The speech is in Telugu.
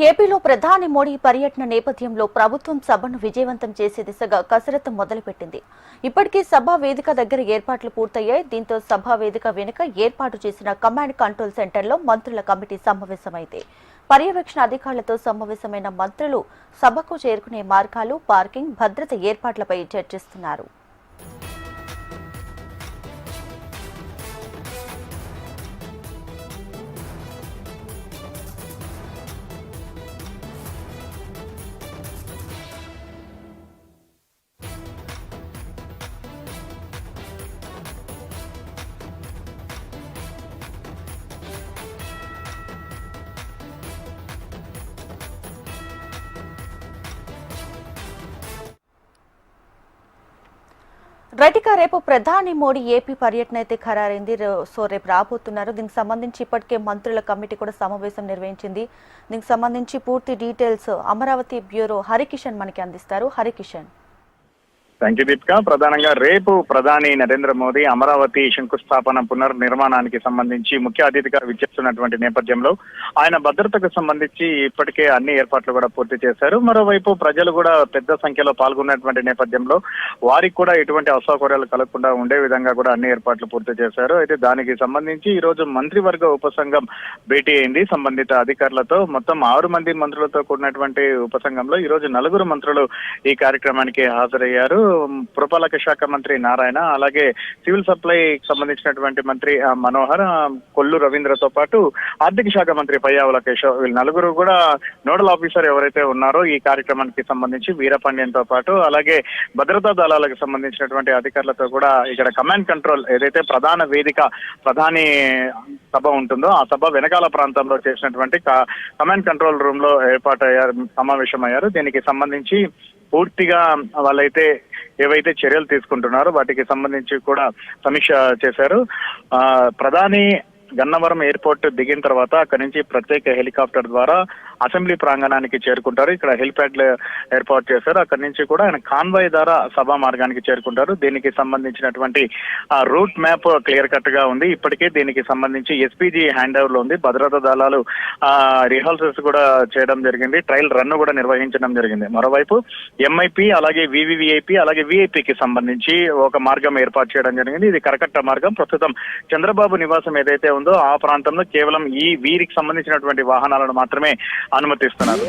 ఏపీలో ప్రధాని మోడీ పర్యటన నేపథ్యంలో ప్రభుత్వం సభను విజయవంతం చేసే దిశగా కసరత్తు మొదలుపెట్టింది. ఇప్పటికే సభా వేదిక దగ్గర ఏర్పాట్లు పూర్తయ్యాయి. దీంతో సభా వేదిక వెనుక ఏర్పాటు చేసిన కమాండ్ కంట్రోల్ సెంటర్లో మంత్రుల కమిటీ సమావేశమైంది. పర్యవేక్షణ అధికారులతో సమావేశమైన మంత్రులు సభకు చేరుకునే మార్గాలు, పార్కింగ్, భద్రత ఏర్పాట్లపై చర్చిస్తున్నారు. రైట్గా రేపు ప్రధాని మోడీ ఏపీ పర్యటన అయితే ఖరారైంది. సో రేపు రాబోతున్నారు. దీనికి సంబంధించి ఇప్పటికే మంత్రుల కమిటీ కూడా సమావేశం నిర్వహించింది. దీనికి సంబంధించి పూర్తి డీటెయిల్స్ అమరావతి బ్యూరో హరికిషన్ మనకి అందిస్తారు. హరికిషన్. Thank you Deepika. ప్రధానంగా రేపు ప్రధాని నరేంద్ర మోదీ అమరావతి శంకుస్థాపన పునర్నిర్మాణానికి సంబంధించి ముఖ్య అతిథిగా విచ్చేస్తున్నటువంటి నేపథ్యంలో ఆయన భద్రతకు సంబంధించి ఇప్పటికే అన్ని ఏర్పాట్లు కూడా పూర్తి చేశారు. మరోవైపు ప్రజలు కూడా పెద్ద సంఖ్యలో పాల్గొన్నటువంటి నేపథ్యంలో వారికి కూడా ఎటువంటి అసౌకర్యాలు కలగకుండా ఉండే విధంగా కూడా అన్ని ఏర్పాట్లు పూర్తి చేశారు. అయితే దానికి సంబంధించి ఈ రోజు మంత్రివర్గ ఉపసంఘం భేటీ అయింది సంబంధిత అధికారులతో. మొత్తం 6 మంది మంత్రులతో కూడినటువంటి ఉపసంఘంలో ఈ రోజు 4 మంత్రులు ఈ కార్యక్రమానికి హాజరయ్యారు. పురపాలక శాఖ మంత్రి నారాయణ, అలాగే సివిల్ సప్లై సంబంధించినటువంటి మంత్రి మనోహర్, కొల్లు రవీంద్రతో పాటు ఆర్థిక శాఖ మంత్రి పయ్యావుల కేశవ్, వీళ్ళు 4 కూడా నోడల్ ఆఫీసర్ ఎవరైతే ఉన్నారో ఈ కార్యక్రమానికి సంబంధించి వీరపాండ్యంతో పాటు అలాగే భద్రతా దళాలకు సంబంధించినటువంటి అధికారులతో కూడా ఇక్కడ కమాండ్ కంట్రోల్ ఏదైతే ప్రధాన వేదిక ప్రధాని సభ ఉంటుందో ఆ సభ వెనకాల ప్రాంతంలో చేసినటువంటి కమాండ్ కంట్రోల్ రూమ్ లో సమావేశమయ్యారు. దీనికి సంబంధించి పూర్తిగా వాళ్ళైతే ఏవైతే చర్యలు తీసుకుంటున్నారో వాటికి సంబంధించి కూడా సమీక్ష చేశారు. ప్రధాని గన్నవరం ఎయిర్పోర్ట్ దిగిన తర్వాత అక్కడి నుంచి ప్రత్యేక హెలికాప్టర్ ద్వారా అసెంబ్లీ ప్రాంగణానికి చేరుకుంటారు. ఇక్కడ హెలిప్యాడ్ ఏర్పాటు చేశారు. అక్కడి నుంచి కూడా ఆయన కాన్వాయ్ ద్వారా సభా మార్గానికి చేరుకుంటారు. దీనికి సంబంధించినటువంటి రూట్ మ్యాప్ క్లియర్ కట్ గా ఉంది. ఇప్పటికే దీనికి సంబంధించి ఎస్పీజీ హ్యాండ్ ఓవర్ లో ఉంది. భద్రతా దళాలు రిహార్సల్స్ కూడా చేయడం జరిగింది. ట్రయల్ రన్ కూడా నిర్వహించడం జరిగింది. మరోవైపు ఎంఐపి అలాగే వివివిఐపి అలాగే విఐపికి సంబంధించి ఒక మార్గం ఏర్పాటు చేయడం జరిగింది. ఇది కరకట్ట మార్గం. ప్రస్తుతం చంద్రబాబు నివాసం ఏదైతే ఉందో ఆ ప్రాంతంలో కేవలం వీరికి సంబంధించినటువంటి వాహనాలను మాత్రమే అనుమతిస్తున్నారు.